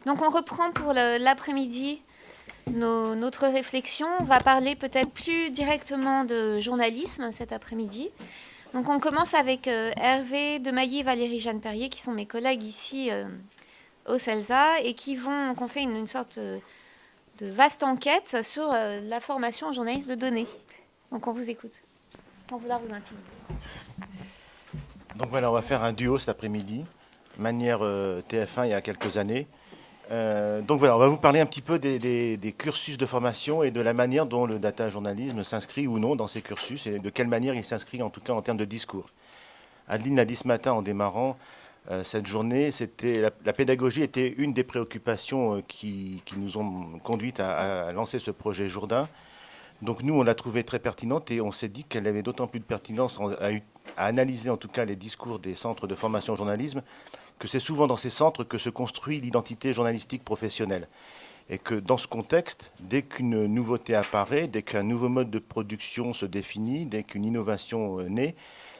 Donc on reprend pour l'après-midi notre réflexion. On va parler peut-être plus directement de journalisme cet après-midi. Donc on commence avec Hervé Demailly et Valérie Jeanne Perrier, qui sont mes collègues ici au CELSA, et qui ont fait une sorte de vaste enquête sur la formation en journaliste de données. Donc on vous écoute, sans vouloir vous intimider. Donc voilà, on va faire un duo cet après-midi, manière TF1 il y a quelques années. Donc voilà, on va vous parler un petit peu des cursus de formation et de la manière dont le data journalisme s'inscrit ou non dans ces cursus et de quelle manière il s'inscrit en tout cas en termes de discours. Adeline l'a dit ce matin en démarrant cette journée, la pédagogie était une des préoccupations qui nous ont conduites à lancer ce projet Jourdain. Donc nous, on l'a trouvée très pertinente et on s'est dit qu'elle avait d'autant plus de pertinence à analyser en tout cas les discours des centres de formation au journalisme, que c'est souvent dans ces centres que se construit l'identité journalistique professionnelle. Et que dans ce contexte, dès qu'une nouveauté apparaît, dès qu'un nouveau mode de production se définit, dès qu'une innovation naît,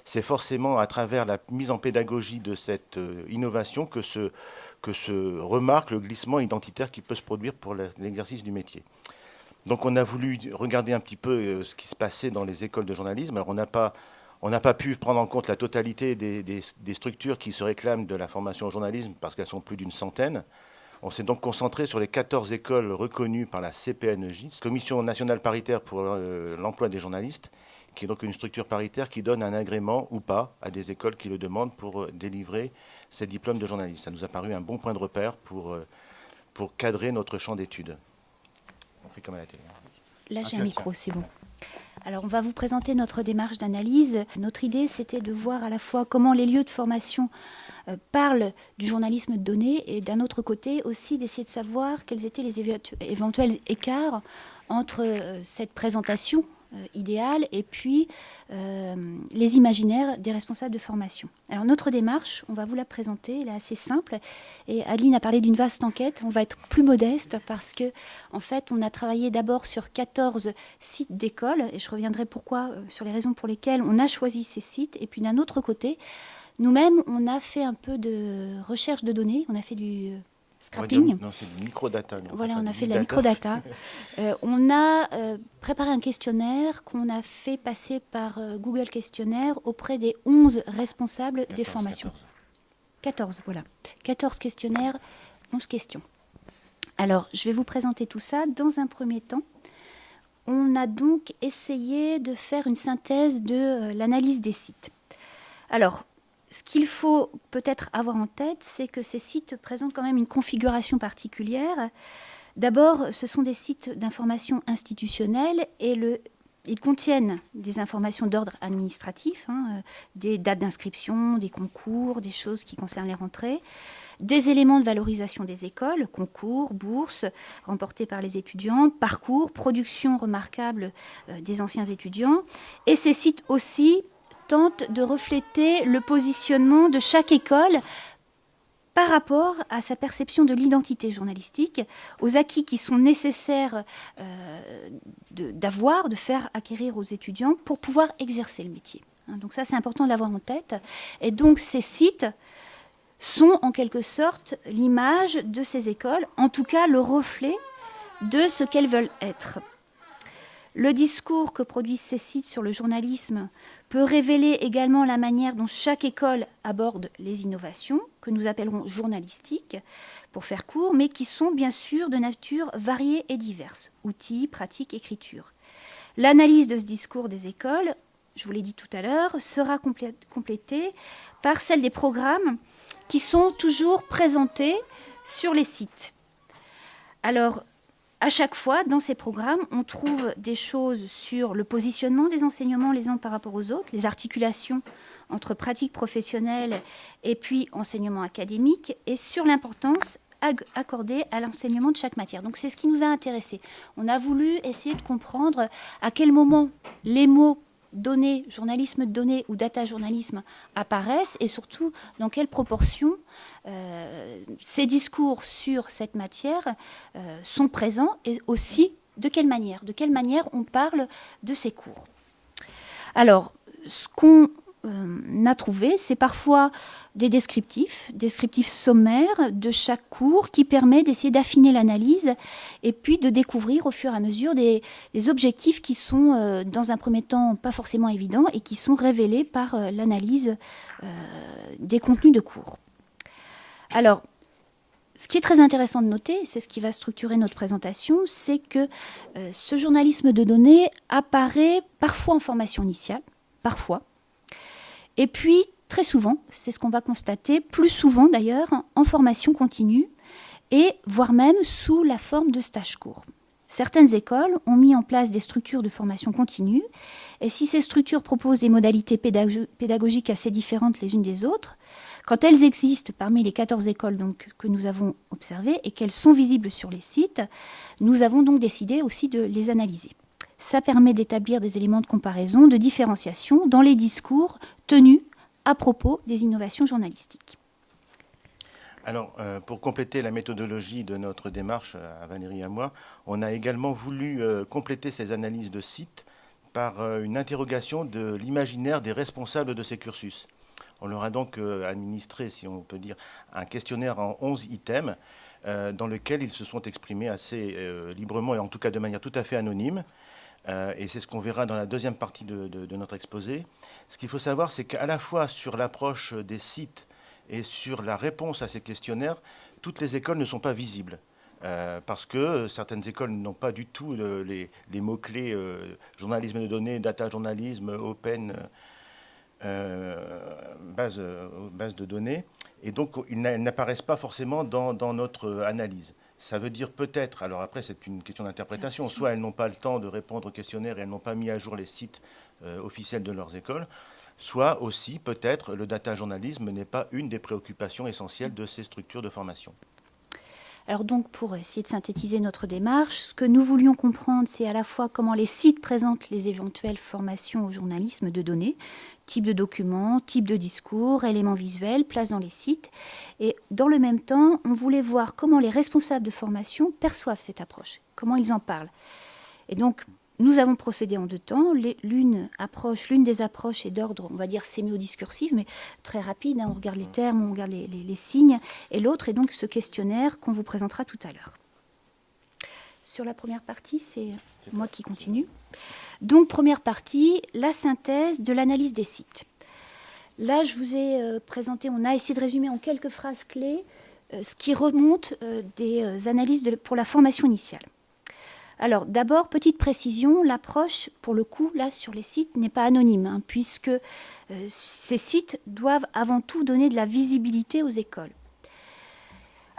c'est forcément à travers la mise en pédagogie de cette innovation que se remarque le glissement identitaire qui peut se produire pour l'exercice du métier. Donc on a voulu regarder un petit peu ce qui se passait dans les écoles de journalisme. Alors on n'a pas pu prendre en compte la totalité des structures qui se réclament de la formation au journalisme parce qu'elles sont plus d'une centaine. On s'est donc concentré sur les 14 écoles reconnues par la CPNJ, Commission nationale paritaire pour l'emploi des journalistes, qui est donc une structure paritaire qui donne un agrément ou pas à des écoles qui le demandent pour délivrer ces diplômes de journalisme. Ça nous a paru un bon point de repère pour cadrer notre champ d'études. On fait comme à la télé. Là, j'ai un micro, c'est bon. Alors, on va vous présenter notre démarche d'analyse. Notre idée, c'était de voir à la fois comment les lieux de formation parlent du journalisme de données et d'un autre côté aussi d'essayer de savoir quels étaient les éventuels écarts entre cette présentation idéale et puis les imaginaires des responsables de formation. Alors notre démarche, on va vous la présenter, elle est assez simple et Adeline a parlé d'une vaste enquête, on va être plus modeste parce que en fait on a travaillé d'abord sur 14 sites d'écoles et je reviendrai sur les raisons pour lesquelles on a choisi ces sites et puis d'un autre côté, nous-mêmes on a fait un peu de recherche de données, on a fait du scrapping. Non, c'est du microdata. Voilà, on a fait de la microdata. On a préparé un questionnaire qu'on a fait passer par Google Questionnaire auprès des 11 responsables des formations. 14, voilà. 14 questionnaires, 11 questions. Alors, je vais vous présenter tout ça. Dans un premier temps, on a donc essayé de faire une synthèse de l'analyse des sites. Alors, ce qu'il faut peut-être avoir en tête, c'est que ces sites présentent quand même une configuration particulière. D'abord, ce sont des sites d'information institutionnelle et ils contiennent des informations d'ordre administratif, des dates d'inscription, des concours, des choses qui concernent les rentrées, des éléments de valorisation des écoles, concours, bourses remportés par les étudiants, parcours, production remarquable des anciens étudiants. Et ces sites aussi tente de refléter le positionnement de chaque école par rapport à sa perception de l'identité journalistique, aux acquis qui sont nécessaires de faire acquérir aux étudiants pour pouvoir exercer le métier. Donc ça, c'est important de l'avoir en tête. Et donc ces sites sont en quelque sorte l'image de ces écoles, en tout cas le reflet de ce qu'elles veulent être. Le discours que produisent ces sites sur le journalisme peut révéler également la manière dont chaque école aborde les innovations, que nous appellerons journalistiques, pour faire court, mais qui sont bien sûr de nature variée et diverse, outils, pratiques, écriture. L'analyse de ce discours des écoles, je vous l'ai dit tout à l'heure, sera complétée par celle des programmes qui sont toujours présentés sur les sites. Alors, à chaque fois, dans ces programmes, on trouve des choses sur le positionnement des enseignements les uns par rapport aux autres, les articulations entre pratique professionnelle et puis enseignement académique, et sur l'importance accordée à l'enseignement de chaque matière. Donc c'est ce qui nous a intéressés. On a voulu essayer de comprendre à quel moment les mots données, journalisme de données ou data journalisme apparaissent et surtout dans quelle proportion ces discours sur cette matière sont présents et aussi de quelle manière on parle de ces cours. Alors, ce qu'on a trouvé, c'est parfois des descriptifs sommaires de chaque cours qui permet d'essayer d'affiner l'analyse et puis de découvrir au fur et à mesure des objectifs qui sont dans un premier temps pas forcément évidents et qui sont révélés par l'analyse des contenus de cours. Alors, ce qui est très intéressant de noter, c'est ce qui va structurer notre présentation, c'est que ce journalisme de données apparaît parfois en formation initiale, parfois, et puis très souvent, c'est ce qu'on va constater, plus souvent d'ailleurs, en formation continue, et voire même sous la forme de stages courts. Certaines écoles ont mis en place des structures de formation continue, et si ces structures proposent des modalités pédagogiques assez différentes les unes des autres, quand elles existent parmi les 14 écoles donc, que nous avons observées et qu'elles sont visibles sur les sites, nous avons donc décidé aussi de les analyser. Ça permet d'établir des éléments de comparaison, de différenciation dans les discours tenus à propos des innovations journalistiques. Alors, pour compléter la méthodologie de notre démarche, à Valérie et à moi, on a également voulu compléter ces analyses de sites par une interrogation de l'imaginaire des responsables de ces cursus. On leur a donc administré, si on peut dire, un questionnaire en 11 items dans lequel ils se sont exprimés assez librement et en tout cas de manière tout à fait anonyme. Et c'est ce qu'on verra dans la deuxième partie de notre exposé. Ce qu'il faut savoir, c'est qu'à la fois sur l'approche des sites et sur la réponse à ces questionnaires, toutes les écoles ne sont pas visibles. Parce que certaines écoles n'ont pas du tout les mots-clés journalisme de données, data journalisme, open, base de données. Et donc, ils n'apparaissent pas forcément dans notre analyse. Ça veut dire peut-être, alors après c'est une question d'interprétation, soit elles n'ont pas le temps de répondre au questionnaire et elles n'ont pas mis à jour les sites officiels de leurs écoles, soit aussi peut-être le data journalisme n'est pas une des préoccupations essentielles de ces structures de formation. Alors donc, pour essayer de synthétiser notre démarche, ce que nous voulions comprendre, c'est à la fois comment les sites présentent les éventuelles formations au journalisme de données, type de documents, type de discours, éléments visuels, place dans les sites. Et dans le même temps, on voulait voir comment les responsables de formation perçoivent cette approche, comment ils en parlent. Et donc, nous avons procédé en deux temps. L'une des approches est d'ordre, on va dire, sémio-discursive, mais très rapide. On regarde les termes, on regarde les signes. Et l'autre est donc ce questionnaire qu'on vous présentera tout à l'heure. Sur la première partie, c'est moi qui continue. Donc, première partie, la synthèse de l'analyse des sites. Là, je vous ai présenté, on a essayé de résumer en quelques phrases clés ce qui remonte des analyses pour la formation initiale. Alors, d'abord, petite précision, l'approche, pour le coup, là, sur les sites, n'est pas anonyme, puisque ces sites doivent avant tout donner de la visibilité aux écoles.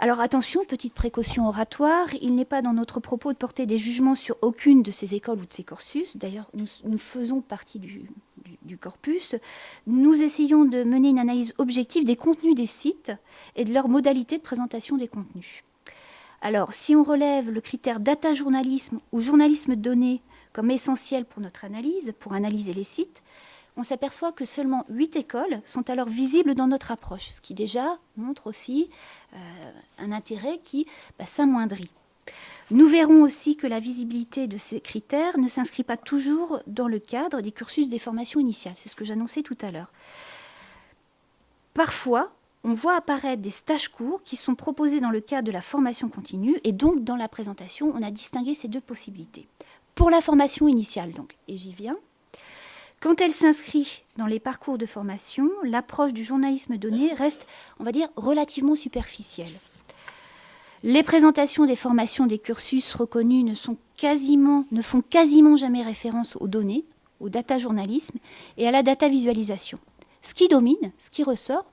Alors, attention, petite précaution oratoire, il n'est pas dans notre propos de porter des jugements sur aucune de ces écoles ou de ces cursus. D'ailleurs, nous faisons partie du corpus. Nous essayons de mener une analyse objective des contenus des sites et de leurs modalités de présentation des contenus. Alors, si on relève le critère data journalisme ou journalisme de données comme essentiel pour notre analyse, pour analyser les sites, on s'aperçoit que seulement 8 écoles sont alors visibles dans notre approche, ce qui déjà montre aussi un intérêt qui s'amoindrit. Nous verrons aussi que la visibilité de ces critères ne s'inscrit pas toujours dans le cadre des cursus des formations initiales. C'est ce que j'annonçais tout à l'heure. Parfois, on voit apparaître des stages courts qui sont proposés dans le cadre de la formation continue et donc dans la présentation, on a distingué ces deux possibilités. Pour la formation initiale, donc, et j'y viens, quand elle s'inscrit dans les parcours de formation, l'approche du journalisme donné reste, on va dire, relativement superficielle. Les présentations des formations des cursus reconnus ne font quasiment jamais référence aux données, au data journalisme et à la data visualisation. Ce qui domine, ce qui ressort,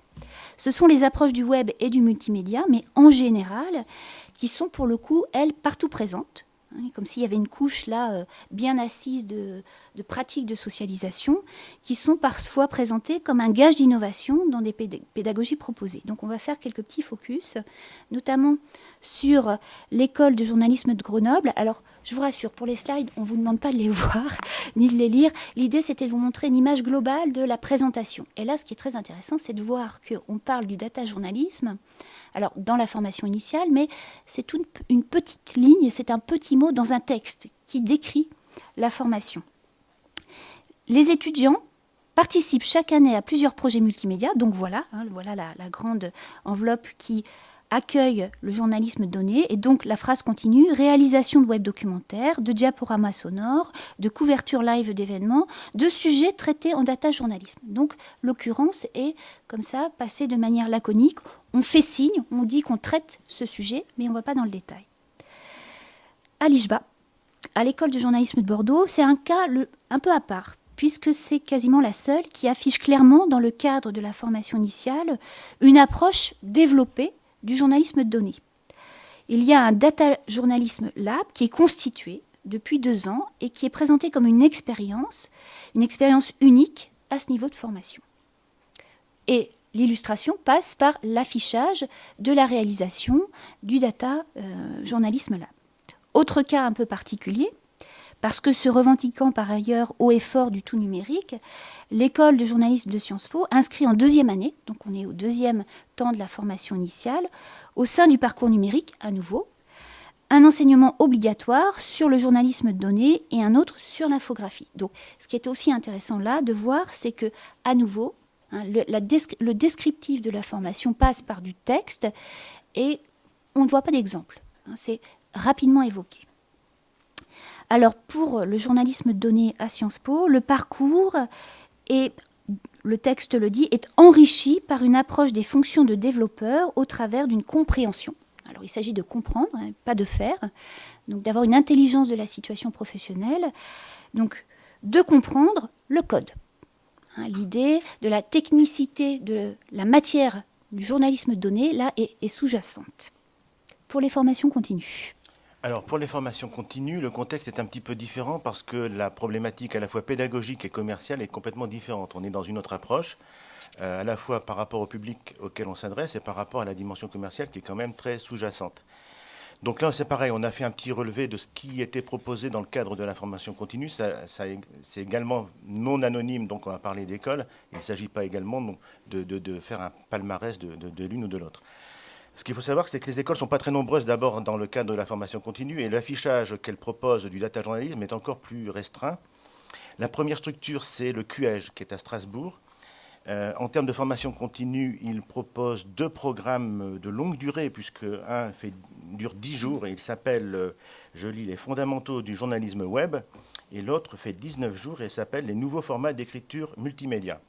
ce sont les approches du web et du multimédia, mais en général, qui sont pour le coup, elles, partout présentes, comme s'il y avait une couche là bien assise de pratiques de socialisation, qui sont parfois présentées comme un gage d'innovation dans des pédagogies proposées. Donc on va faire quelques petits focus, notamment sur l'école de journalisme de Grenoble. Alors je vous rassure, pour les slides, on ne vous demande pas de les voir ni de les lire. L'idée, c'était de vous montrer une image globale de la présentation. Et là, ce qui est très intéressant, c'est de voir qu'on parle du data journalisme, alors dans la formation initiale, mais c'est une petite ligne, c'est un petit mot dans un texte qui décrit la formation. Les étudiants participe chaque année à plusieurs projets multimédia. Donc voilà, voilà la grande enveloppe qui accueille le journalisme donné. Et donc la phrase continue, réalisation de web documentaires, de diaporamas sonores, de couverture live d'événements, de sujets traités en data journalisme. Donc l'occurrence est comme ça, passée de manière laconique. On fait signe, on dit qu'on traite ce sujet, mais on ne va pas dans le détail. À l'IJBA, à l'école de journalisme de Bordeaux, c'est un cas un peu à part, puisque c'est quasiment la seule qui affiche clairement, dans le cadre de la formation initiale, une approche développée du journalisme de données. Il y a un Data Journalism Lab qui est constitué depuis 2 ans et qui est présenté comme une expérience unique à ce niveau de formation. Et l'illustration passe par l'affichage de la réalisation du Data Journalism Lab. Autre cas un peu particulier, parce que se revendiquant par ailleurs haut et fort du tout numérique, l'école de journalisme de Sciences Po inscrit en 2e année, donc on est au 2e temps de la formation initiale, au sein du parcours numérique, à nouveau, un enseignement obligatoire sur le journalisme de données et un autre sur l'infographie. Donc ce qui est aussi intéressant là de voir, c'est que, à nouveau, le descriptif de la formation passe par du texte et on ne voit pas d'exemple. C'est rapidement évoqué. Alors pour le journalisme de données à Sciences Po, le parcours, et le texte le dit, est enrichi par une approche des fonctions de développeur au travers d'une compréhension. Alors il s'agit de comprendre, pas de faire, donc d'avoir une intelligence de la situation professionnelle, donc de comprendre le code. L'idée de la technicité de la matière du journalisme de données, là, est sous-jacente. Pour les formations continues. Alors, pour les formations continues, le contexte est un petit peu différent parce que la problématique à la fois pédagogique et commerciale est complètement différente. On est dans une autre approche, à la fois par rapport au public auquel on s'adresse et par rapport à la dimension commerciale qui est quand même très sous-jacente. Donc là, c'est pareil, on a fait un petit relevé de ce qui était proposé dans le cadre de la formation continue. C'est également non anonyme, donc on va parler d'école. Il ne s'agit pas également de faire un palmarès de l'une ou de l'autre. Ce qu'il faut savoir, c'est que les écoles ne sont pas très nombreuses d'abord dans le cadre de la formation continue et l'affichage qu'elles proposent du data journalisme est encore plus restreint. La première structure, c'est le QEJ qui est à Strasbourg. En termes de formation continue, il propose 2 programmes de longue durée, puisque un dure 10 jours et il s'appelle, je lis, les fondamentaux du journalisme web, et l'autre fait 19 jours et s'appelle les nouveaux formats d'écriture multimédia.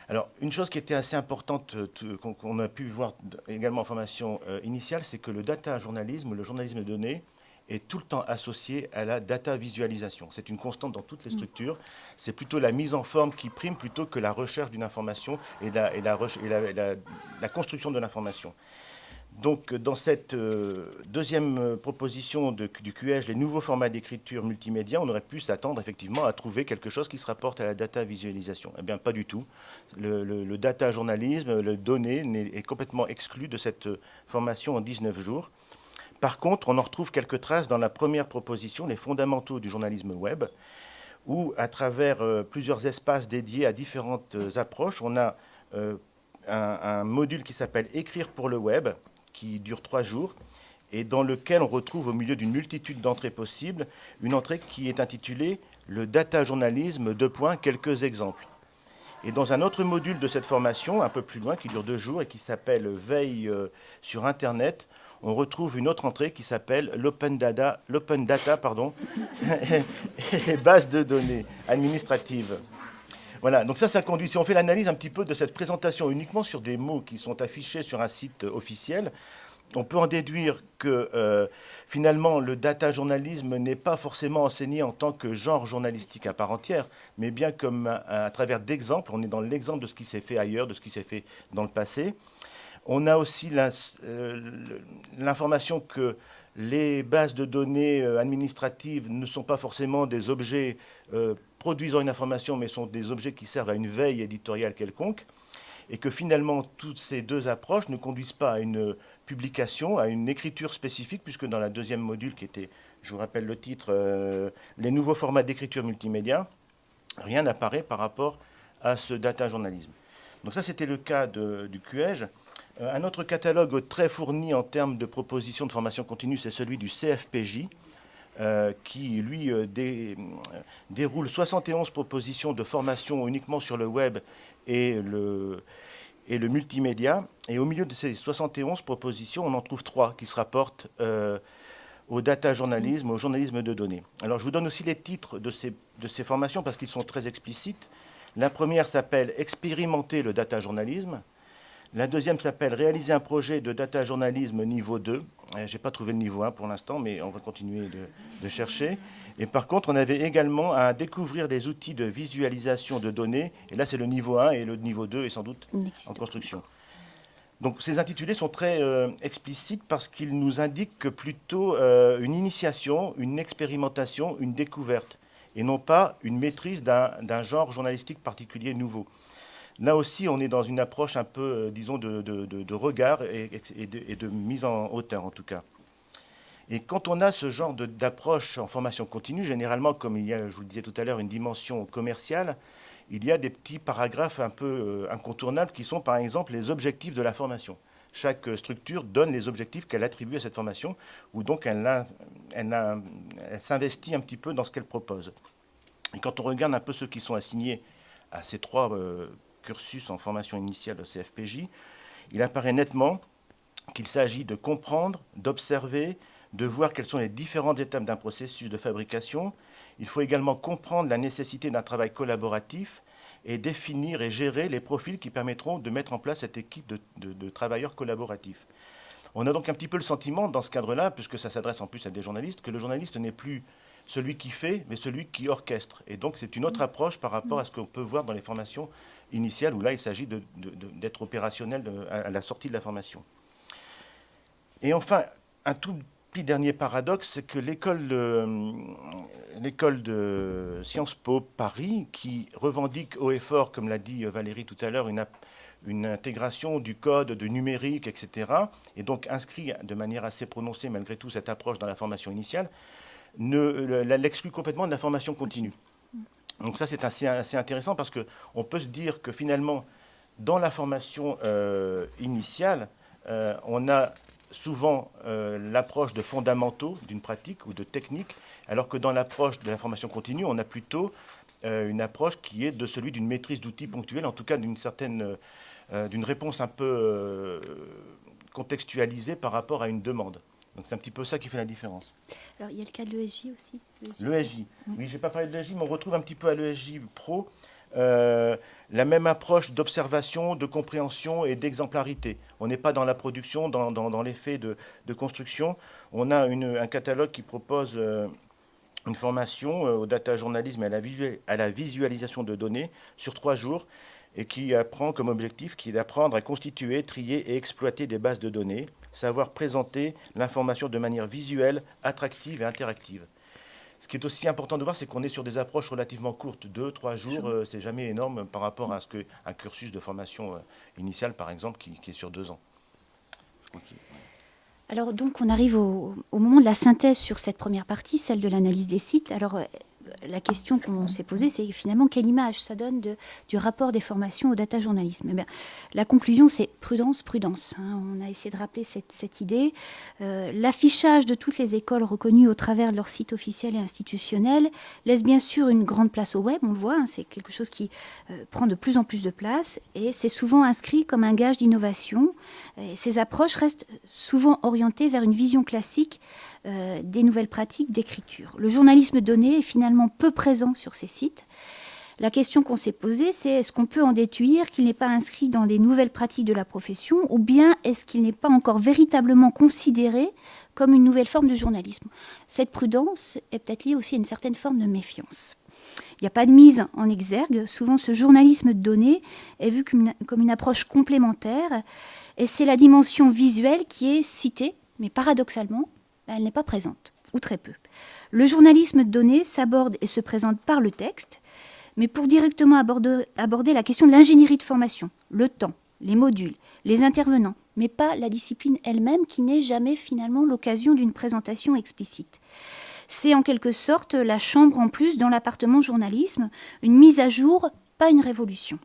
Alors, une chose qui était assez importante, qu'on a pu voir également en formation initiale, c'est que le data journalisme, le journalisme de données, est tout le temps associé à la data visualisation. C'est une constante dans toutes les structures. C'est plutôt la mise en forme qui prime plutôt que la recherche d'une information et la construction de l'information. Donc, dans cette deuxième proposition du QEJ, les nouveaux formats d'écriture multimédia, on aurait pu s'attendre effectivement à trouver quelque chose qui se rapporte à la data visualisation. Eh bien, pas du tout. Le data journalisme, le données, est complètement exclu de cette formation en 19 jours. Par contre, on en retrouve quelques traces dans la première proposition, les fondamentaux du journalisme web, où, à travers plusieurs espaces dédiés à différentes approches, on a un module qui s'appelle « Écrire pour le web », qui dure 3 jours, et dans lequel on retrouve, au milieu d'une multitude d'entrées possibles, une entrée qui est intitulée « Le data journalisme, quelques exemples ». Et dans un autre module de cette formation, un peu plus loin, qui dure 2 jours et qui s'appelle « Veille sur Internet », on retrouve une autre entrée qui s'appelle l'open data, et les bases de données administratives. Voilà, donc ça conduit, si on fait l'analyse un petit peu de cette présentation uniquement sur des mots qui sont affichés sur un site officiel, on peut en déduire que finalement le data journalisme n'est pas forcément enseigné en tant que genre journalistique à part entière, mais bien comme à travers d'exemples. On est dans l'exemple de ce qui s'est fait ailleurs, de ce qui s'est fait dans le passé. On a aussi l'information que les bases de données administratives ne sont pas forcément des objets produisant une information, mais sont des objets qui servent à une veille éditoriale quelconque, et que finalement, toutes ces 2 approches ne conduisent pas à une publication, à une écriture spécifique, puisque dans la deuxième module, qui était, je vous rappelle le titre, les nouveaux formats d'écriture multimédia, rien n'apparaît par rapport à ce data journalisme. Donc ça, c'était le cas du QEJ. Un autre catalogue très fourni en termes de propositions de formation continue, c'est celui du CFPJ, qui, lui, déroule 71 propositions de formation uniquement sur le web et le multimédia. Et au milieu de ces 71 propositions, on en trouve 3 qui se rapportent au data journalisme, au journalisme de données. Alors, je vous donne aussi les titres de ces formations parce qu'ils sont très explicites. La première s'appelle « Expérimenter le data journalisme ». La deuxième s'appelle « Réaliser un projet de data journalisme niveau 2 ». Je n'ai pas trouvé le niveau 1 pour l'instant, mais on va continuer de chercher. Et par contre, on avait également à découvrir des outils de visualisation de données. Et là, c'est le niveau 1 et le niveau 2 est sans doute en construction. Donc ces intitulés sont très explicites parce qu'ils nous indiquent que plutôt une initiation, une expérimentation, une découverte, et non pas une maîtrise d'un genre journalistique particulier nouveau. Là aussi, on est dans une approche un peu, disons, de regard et de mise en hauteur, en tout cas. Et quand on a ce genre d'approche en formation continue, généralement, comme il y a, je vous le disais tout à l'heure, une dimension commerciale, il y a des petits paragraphes un peu incontournables qui sont, par exemple, les objectifs de la formation. Chaque structure donne les objectifs qu'elle attribue à cette formation, ou donc elle s'investit un petit peu dans ce qu'elle propose. Et quand on regarde un peu ceux qui sont assignés à ces 3 cursus en formation initiale au CFPJ, il apparaît nettement qu'il s'agit de comprendre, d'observer, de voir quelles sont les différentes étapes d'un processus de fabrication. Il faut également comprendre la nécessité d'un travail collaboratif et définir et gérer les profils qui permettront de mettre en place cette équipe de travailleurs collaboratifs. On a donc un petit peu le sentiment, dans ce cadre-là, puisque ça s'adresse en plus à des journalistes, que le journaliste n'est plus celui qui fait, mais celui qui orchestre. Et donc c'est une autre approche par rapport à ce qu'on peut voir dans les formations initiales, où là il s'agit d'être opérationnel à la sortie de la formation. Et enfin, un tout petit dernier paradoxe, c'est que l'école de Sciences Po Paris, qui revendique haut et fort, comme l'a dit Valérie tout à l'heure, une intégration du code, du numérique, etc., et donc inscrit de manière assez prononcée malgré tout cette approche dans la formation initiale, l'exclut complètement de la formation continue. Donc ça, c'est assez intéressant parce qu'on peut se dire que finalement, dans la formation initiale, on a souvent l'approche de fondamentaux d'une pratique ou de technique, alors que dans l'approche de la formation continue, on a plutôt une approche qui est de celui d'une maîtrise d'outils ponctuels, en tout cas d'une réponse un peu contextualisée par rapport à une demande. Donc c'est un petit peu ça qui fait la différence. Alors il y a le cas de l'ESJ aussi. L'ESJ, oui, je n'ai pas parlé de l'ESJ, mais on retrouve un petit peu à l'ESJ Pro la même approche d'observation, de compréhension et d'exemplarité. On n'est pas dans la production, dans l'effet de construction. On a un catalogue qui propose une formation au data journalisme et à la visualisation de données sur 3 jours et qui prend comme objectif qui est d'apprendre à constituer, trier et exploiter des bases de données, savoir présenter l'information de manière visuelle, attractive et interactive. Ce qui est aussi important de voir, c'est qu'on est sur des approches relativement courtes, 2-3 jours, c'est jamais énorme par rapport à ce qu'un cursus de formation initiale, par exemple, qui est sur 2 ans. Okay. Alors donc on arrive au moment de la synthèse sur cette première partie, celle de l'analyse des sites. Alors la question qu'on s'est posée, c'est finalement quelle image ça donne du rapport des formations au data journalisme. Eh bien, la conclusion, c'est prudence, prudence. On a essayé de rappeler cette idée. L'affichage de toutes les écoles reconnues au travers de leur site officiel et institutionnel laisse bien sûr une grande place au web, on le voit, c'est quelque chose qui prend de plus en plus de place et c'est souvent inscrit comme un gage d'innovation. Et ces approches restent souvent orientées vers une vision classique des nouvelles pratiques d'écriture. Le journalisme donné est finalement peu présent sur ces sites. La question qu'on s'est posée, c'est est-ce qu'on peut en déduire qu'il n'est pas inscrit dans des nouvelles pratiques de la profession ou bien est-ce qu'il n'est pas encore véritablement considéré comme une nouvelle forme de journalisme? Cette prudence est peut-être liée aussi à une certaine forme de méfiance. Il n'y a pas de mise en exergue. Souvent, ce journalisme donné est vu comme une approche complémentaire et c'est la dimension visuelle qui est citée, mais paradoxalement, elle n'est pas présente, ou très peu. Le journalisme donné s'aborde et se présente par le texte, mais pour directement aborder la question de l'ingénierie de formation, le temps, les modules, les intervenants, mais pas la discipline elle-même qui n'est jamais finalement l'occasion d'une présentation explicite. C'est en quelque sorte la chambre en plus dans l'appartement journalisme, une mise à jour, pas une révolution.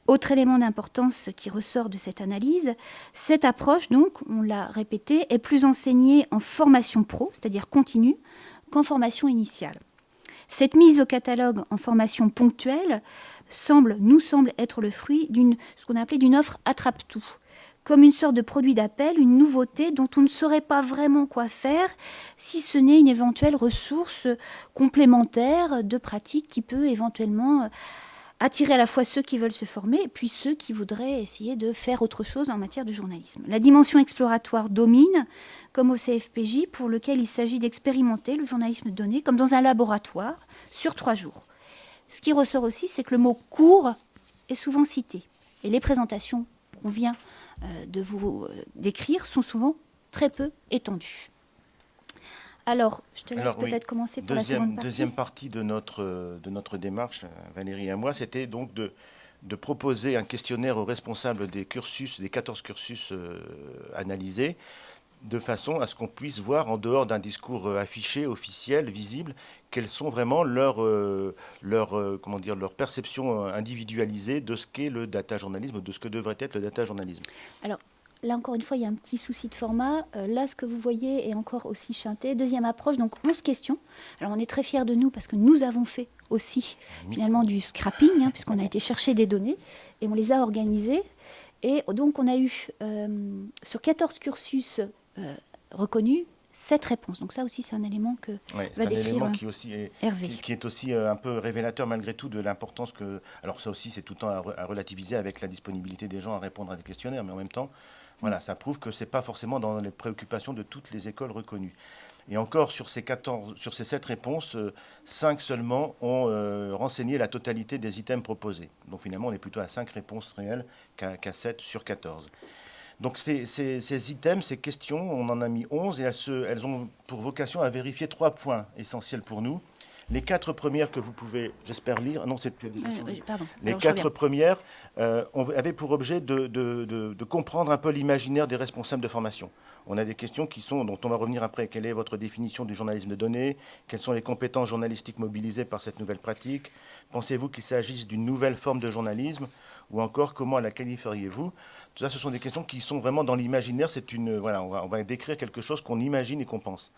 Autre élément d'importance qui ressort de cette analyse, cette approche, donc, on l'a répété, est plus enseignée en formation pro, c'est-à-dire continue, qu'en formation initiale. Cette mise au catalogue en formation ponctuelle nous semble être le fruit ce qu'on a appelé d'une offre attrape-tout, comme une sorte de produit d'appel, une nouveauté dont on ne saurait pas vraiment quoi faire, si ce n'est une éventuelle ressource complémentaire de pratique qui peut éventuellement attirer à la fois ceux qui veulent se former et puis ceux qui voudraient essayer de faire autre chose en matière de journalisme. La dimension exploratoire domine, comme au CFPJ, pour lequel il s'agit d'expérimenter le journalisme de données comme dans un laboratoire sur 3 jours. Ce qui ressort aussi, c'est que le mot « cours » est souvent cité. Et les présentations qu'on vient de vous décrire sont souvent très peu étendues. Alors, je te laisse peut-être commencer pour la seconde partie. Deuxième partie de notre démarche, Valérie et moi, c'était donc de proposer un questionnaire aux responsables des 14 cursus analysés, de façon à ce qu'on puisse voir, en dehors d'un discours affiché, officiel, visible, quelles sont vraiment leurs perceptions individualisées de ce qu'est le data journalisme, de ce que devrait être le data journalisme. Alors, là, encore une fois, il y a un petit souci de format. Là, ce que vous voyez est encore aussi chanté. Deuxième approche, donc 11 questions. Alors, on est très fiers de nous parce que nous avons fait aussi, finalement, du scrapping, puisqu'on a été chercher des données et on les a organisées. Et donc, on a eu, sur 14 cursus reconnus, 7 réponses. Donc ça aussi, c'est un élément que va décrire un élément qui Hervé. Qui est aussi un peu révélateur malgré tout de l'importance que... Alors ça aussi, c'est tout le temps à relativiser avec la disponibilité des gens à répondre à des questionnaires, mais en même temps, voilà, ça prouve que ce n'est pas forcément dans les préoccupations de toutes les écoles reconnues. Et encore, sur ces 7 réponses, 5 seulement ont renseigné la totalité des items proposés. Donc finalement, on est plutôt à 5 réponses réelles qu'à 7 sur 14. Donc ces items, ces questions, on en a mis 11 et elles ont pour vocation à vérifier 3 points essentiels pour nous. Les 4 premières que vous pouvez, j'espère, lire... Non, c'est pardon. Les 4 premières avaient pour objet de comprendre un peu l'imaginaire des responsables de formation. On a des questions dont on va revenir après. Quelle est votre définition du journalisme de données? Quelles sont les compétences journalistiques mobilisées par cette nouvelle pratique? Pensez-vous qu'il s'agisse d'une nouvelle forme de journalisme? Ou encore, comment la qualifieriez-vous? Tout ça, ce sont des questions qui sont vraiment dans l'imaginaire. On va décrire quelque chose qu'on imagine et qu'on pense.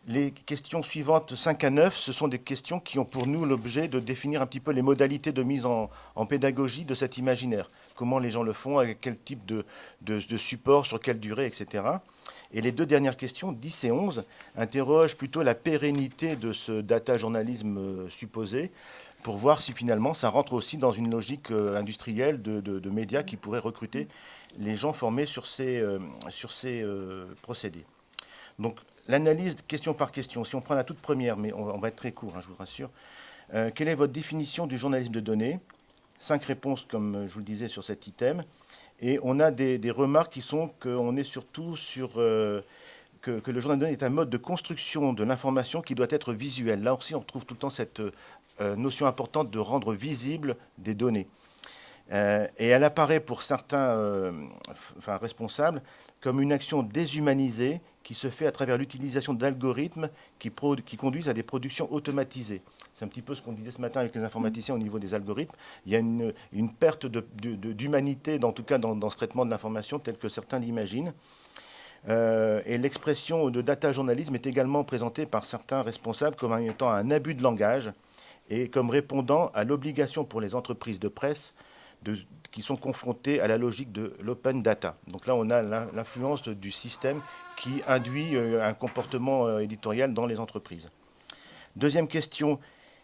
Les questions suivantes, 5 à 9, ce sont des questions qui ont pour nous l'objet de définir un petit peu les modalités de mise en pédagogie de cet imaginaire. Comment les gens le font, avec quel type de support, sur quelle durée, etc. Et les 2 dernières questions, 10 et 11, interrogent plutôt la pérennité de ce data journalisme supposé, pour voir si finalement ça rentre aussi dans une logique industrielle de médias qui pourraient recruter les gens formés sur ces procédés. Donc, l'analyse question par question, si on prend la toute première, mais on va être très court, je vous rassure. Quelle est votre définition du journalisme de données? 5 réponses, comme je vous le disais, sur cet item. Et on a des remarques qui sont qu'on est surtout sur... que le journal de données est un mode de construction de l'information qui doit être visuel. Là aussi, on retrouve tout le temps cette notion importante de rendre visible des données. Et elle apparaît pour certains responsables comme une action déshumanisée qui se fait à travers l'utilisation d'algorithmes qui conduisent à des productions automatisées. C'est un petit peu ce qu'on disait ce matin avec les informaticiens au niveau des algorithmes. Il y a une perte d'humanité, en tout cas dans ce traitement de l'information, tel que certains l'imaginent. Et l'expression de data journalisme est également présentée par certains responsables comme étant un abus de langage et comme répondant à l'obligation pour les entreprises de presse qui sont confrontées à la logique de l'open data. Donc là, on a l'influence du système qui induit un comportement éditorial dans les entreprises. Deuxième question,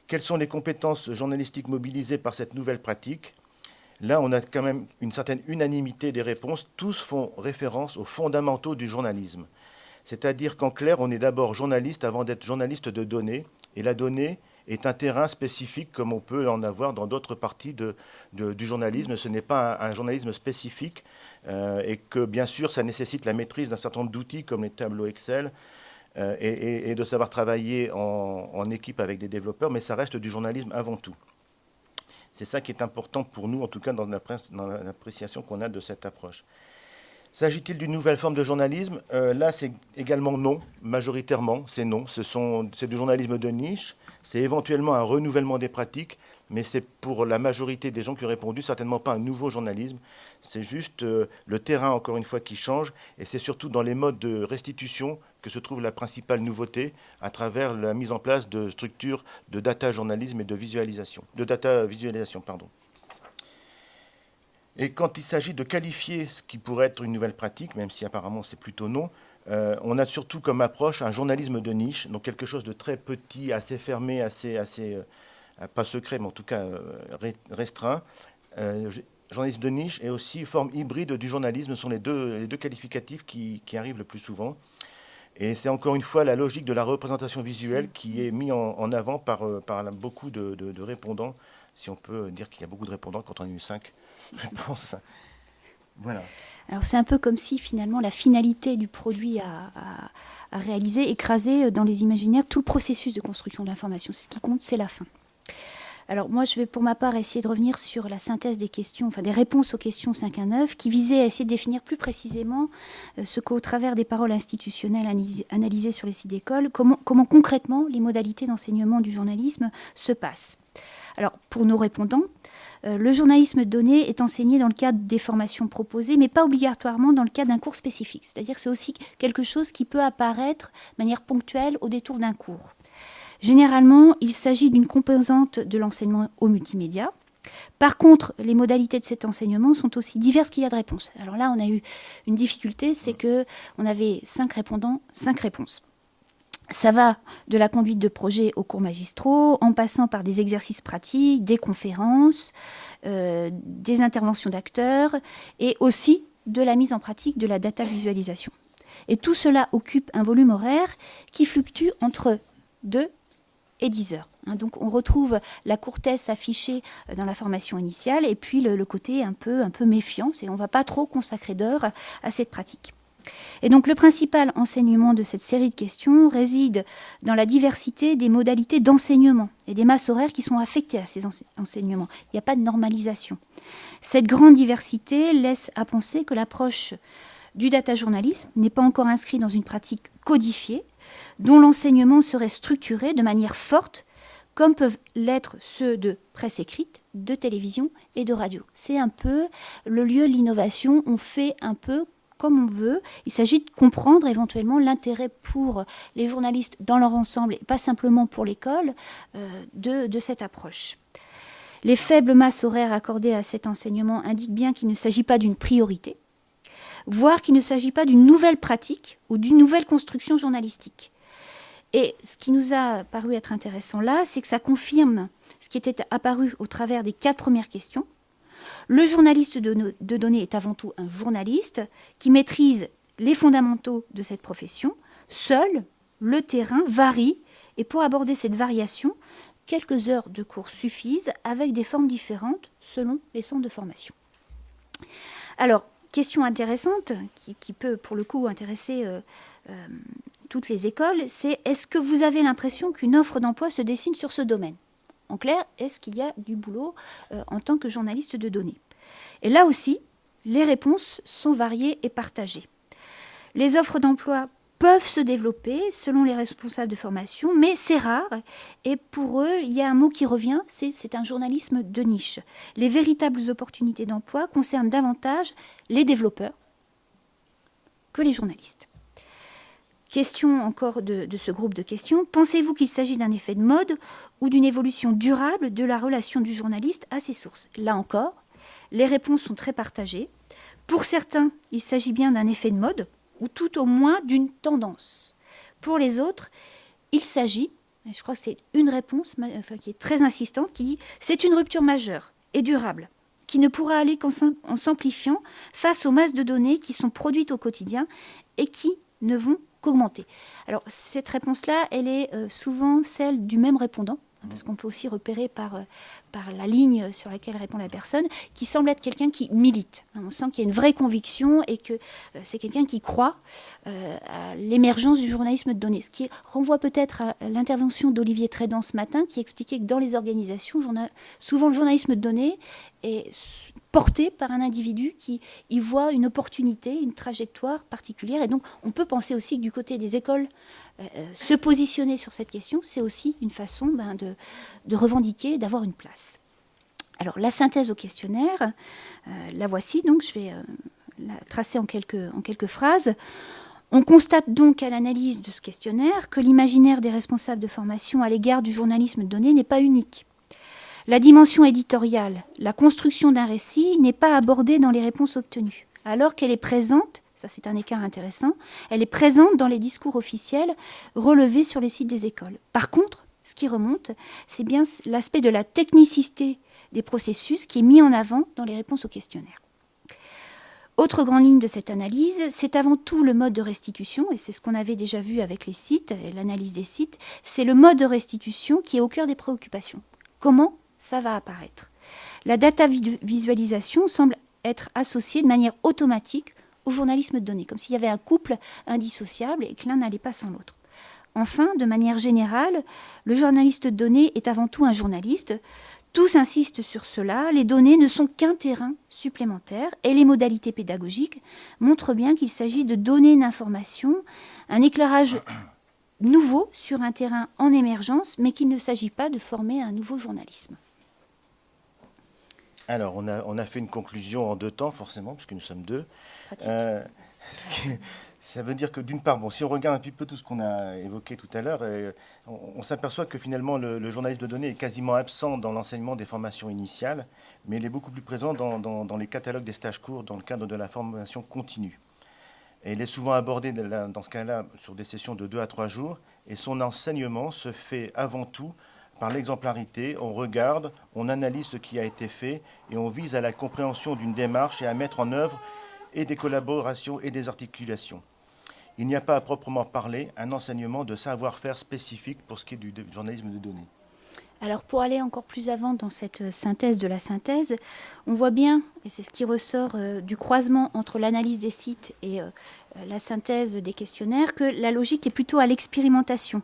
quelles sont les compétences journalistiques mobilisées par cette nouvelle pratique? Là, on a quand même une certaine unanimité des réponses. Tous font référence aux fondamentaux du journalisme. C'est-à-dire qu'en clair, on est d'abord journaliste avant d'être journaliste de données. Et la donnée est un terrain spécifique comme on peut en avoir dans d'autres parties du journalisme. Ce n'est pas un journalisme spécifique et que, bien sûr, ça nécessite la maîtrise d'un certain nombre d'outils comme les tableaux Excel et de savoir travailler en équipe avec des développeurs, mais ça reste du journalisme avant tout. C'est ça qui est important pour nous, en tout cas dans l'appréciation qu'on a de cette approche. S'agit-il d'une nouvelle forme de journalisme? Là, c'est également non, majoritairement, c'est non. C'est du journalisme de niche, c'est éventuellement un renouvellement des pratiques, mais c'est pour la majorité des gens qui ont répondu certainement pas un nouveau journalisme. C'est juste le terrain, encore une fois, qui change, et c'est surtout dans les modes de restitution que se trouve la principale nouveauté à travers la mise en place de structures de data journalisme et de data visualisation, pardon. Et quand il s'agit de qualifier ce qui pourrait être une nouvelle pratique, même si apparemment c'est plutôt non, on a surtout comme approche un journalisme de niche, donc quelque chose de très petit, assez fermé, assez pas secret, mais en tout cas restreint. Journalisme de niche et aussi forme hybride du journalisme sont les deux qualificatifs qui arrivent le plus souvent. Et c'est encore une fois la logique de la représentation visuelle qui est mise en avant par beaucoup de répondants, si on peut dire qu'il y a beaucoup de répondants quand on a eu 5 réponses. Voilà. Alors c'est un peu comme si finalement la finalité du produit à réaliser écrasait dans les imaginaires tout le processus de construction de l'information. Ce qui compte, c'est la fin. Alors moi, je vais pour ma part essayer de revenir sur la synthèse des questions, enfin des réponses aux questions 5 à 9, qui visaient à essayer de définir plus précisément ce qu'au travers des paroles institutionnelles analysées sur les sites d'école, comment concrètement les modalités d'enseignement du journalisme se passent. Alors pour nos répondants, le journalisme de données est enseigné dans le cadre des formations proposées, mais pas obligatoirement dans le cadre d'un cours spécifique. C'est-à-dire que c'est aussi quelque chose qui peut apparaître de manière ponctuelle au détour d'un cours. Généralement, il s'agit d'une composante de l'enseignement au multimédia. Par contre, les modalités de cet enseignement sont aussi diverses qu'il y a de réponses. Alors là, on a eu une difficulté, c'est qu'on avait 5 répondants, 5 réponses. Ça va de la conduite de projets aux cours magistraux, en passant par des exercices pratiques, des conférences, des interventions d'acteurs, et aussi de la mise en pratique de la data visualisation. Et tout cela occupe un volume horaire qui fluctue entre 2 et 10 heures. Donc on retrouve la courtesse affichée dans la formation initiale, et puis le côté un peu méfiant, c'est on ne va pas trop consacrer d'heures à cette pratique. Et donc le principal enseignement de cette série de questions réside dans la diversité des modalités d'enseignement et des masses horaires qui sont affectées à ces enseignements. Il n'y a pas de normalisation. Cette grande diversité laisse à penser que l'approche du data journalisme n'est pas encore inscrite dans une pratique codifiée, dont l'enseignement serait structuré de manière forte, comme peuvent l'être ceux de presse écrite, de télévision et de radio. C'est un peu le lieu de l'innovation, on fait un peu comme on veut. Il s'agit de comprendre éventuellement l'intérêt pour les journalistes dans leur ensemble, et pas simplement pour l'école, de cette approche. Les faibles masses horaires accordées à cet enseignement indiquent bien qu'il ne s'agit pas d'une priorité, voire qu'il ne s'agit pas d'une nouvelle pratique ou d'une nouvelle construction journalistique. Et ce qui nous a paru être intéressant là, c'est que ça confirme ce qui était apparu au travers des 4 premières questions. Le journaliste de données est avant tout un journaliste qui maîtrise les fondamentaux de cette profession. Seul, le terrain varie, et pour aborder cette variation, quelques heures de cours suffisent, avec des formes différentes selon les centres de formation. Alors, question intéressante, qui peut pour le coup intéresser toutes les écoles, c'est: est-ce que vous avez l'impression qu'une offre d'emploi se dessine sur ce domaine ? En clair, est-ce qu'il y a du boulot en tant que journaliste de données ? Et là aussi, les réponses sont variées et partagées. Les offres d'emploi peuvent se développer selon les responsables de formation, mais c'est rare. Et pour eux, il y a un mot qui revient, c'est un journalisme de niche. Les véritables opportunités d'emploi concernent davantage les développeurs que les journalistes. Question encore de ce groupe de questions. Pensez-vous qu'il s'agit d'un effet de mode ou d'une évolution durable de la relation du journaliste à ses sources ? Là encore, les réponses sont très partagées. Pour certains, il s'agit bien d'un effet de mode ou tout au moins d'une tendance. Pour les autres, il s'agit, et je crois que c'est une réponse qui est très insistante, qui dit « c'est une rupture majeure et durable qui ne pourra aller qu'en s'amplifiant face aux masses de données qui sont produites au quotidien et qui ne vont qu'augmenter ». Alors cette réponse-là, elle est souvent celle du même répondant, parce qu'on peut aussi repérer par la ligne sur laquelle répond la personne, qui semble être quelqu'un qui milite. On sent qu'il y a une vraie conviction et que c'est quelqu'un qui croit à l'émergence du journalisme de données. Ce qui renvoie peut-être à l'intervention d'Olivier Trédan ce matin, qui expliquait que dans les organisations, souvent le journalisme de données est porté par un individu qui y voit une opportunité, une trajectoire particulière. Et donc, on peut penser aussi que du côté des écoles, se positionner sur cette question, c'est aussi une façon de revendiquer, d'avoir une place. Alors, la synthèse au questionnaire, la voici, donc je vais la tracer en quelques phrases. On constate donc à l'analyse de ce questionnaire que l'imaginaire des responsables de formation à l'égard du journalisme de données n'est pas unique. La dimension éditoriale, la construction d'un récit n'est pas abordée dans les réponses obtenues, alors qu'elle est présente, ça c'est un écart intéressant, elle est présente dans les discours officiels relevés sur les sites des écoles. Par contre, ce qui remonte, c'est bien l'aspect de la technicité des processus qui est mis en avant dans les réponses au questionnaire. Autre grande ligne de cette analyse, c'est avant tout le mode de restitution, et c'est ce qu'on avait déjà vu avec les sites et l'analyse des sites, c'est le mode de restitution qui est au cœur des préoccupations. Comment ça va apparaître? La data visualisation semble être associée de manière automatique au journalisme de données, comme s'il y avait un couple indissociable et que l'un n'allait pas sans l'autre. Enfin, de manière générale, le journaliste de données est avant tout un journaliste. Tous insistent sur cela, les données ne sont qu'un terrain supplémentaire et les modalités pédagogiques montrent bien qu'il s'agit de donner une information, un éclairage nouveau sur un terrain en émergence, mais qu'il ne s'agit pas de former un nouveau journalisme. Alors, on a fait une conclusion en 2 temps, forcément, puisque nous sommes 2. Ça veut dire que, d'une part, si on regarde un petit peu tout ce qu'on a évoqué tout à l'heure, on s'aperçoit que finalement, le journalisme de données est quasiment absent dans l'enseignement des formations initiales, mais il est beaucoup plus présent dans les catalogues des stages courts, dans le cadre de la formation continue. Et il est souvent abordé, dans ce cas-là, sur des sessions de 2 à 3 jours, et son enseignement se fait avant tout par l'exemplarité. On regarde, on analyse ce qui a été fait, et on vise à la compréhension d'une démarche et à mettre en œuvre et des collaborations et des articulations. Il n'y a pas à proprement parler un enseignement de savoir-faire spécifique pour ce qui est du journalisme de données. Alors pour aller encore plus avant dans cette synthèse de la synthèse, on voit bien, et c'est ce qui ressort du croisement entre l'analyse des sites et la synthèse des questionnaires, que la logique est plutôt à l'expérimentation,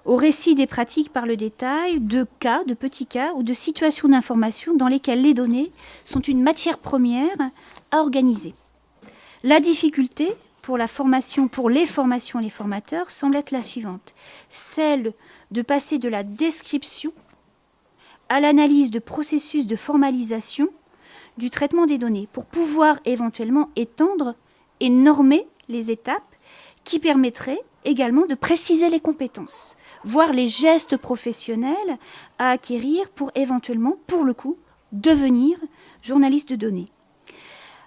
au récit des pratiques par le détail, de cas, de petits cas ou de situations d'information dans lesquelles les données sont une matière première à organiser. La difficulté pour la formation, pour les formations et les formateurs, semble être la suivante. Celle de passer de la description à l'analyse de processus de formalisation du traitement des données pour pouvoir éventuellement étendre et normer les étapes qui permettraient également de préciser les compétences, voire les gestes professionnels à acquérir pour éventuellement, pour le coup, devenir journaliste de données.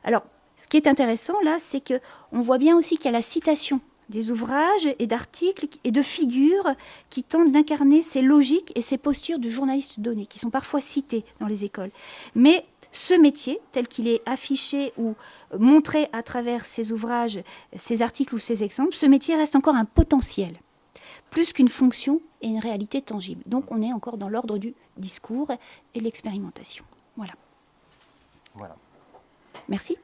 Alors, ce qui est intéressant là, c'est qu'on voit bien aussi qu'il y a la citation des ouvrages et d'articles et de figures qui tentent d'incarner ces logiques et ces postures de journaliste de données, qui sont parfois citées dans les écoles. Mais ce métier, tel qu'il est affiché ou montré à travers ces ouvrages, ces articles ou ces exemples, ce métier reste encore un potentiel, plus qu'une fonction et une réalité tangible. Donc on est encore dans l'ordre du discours et de l'expérimentation. Voilà. Voilà. Merci.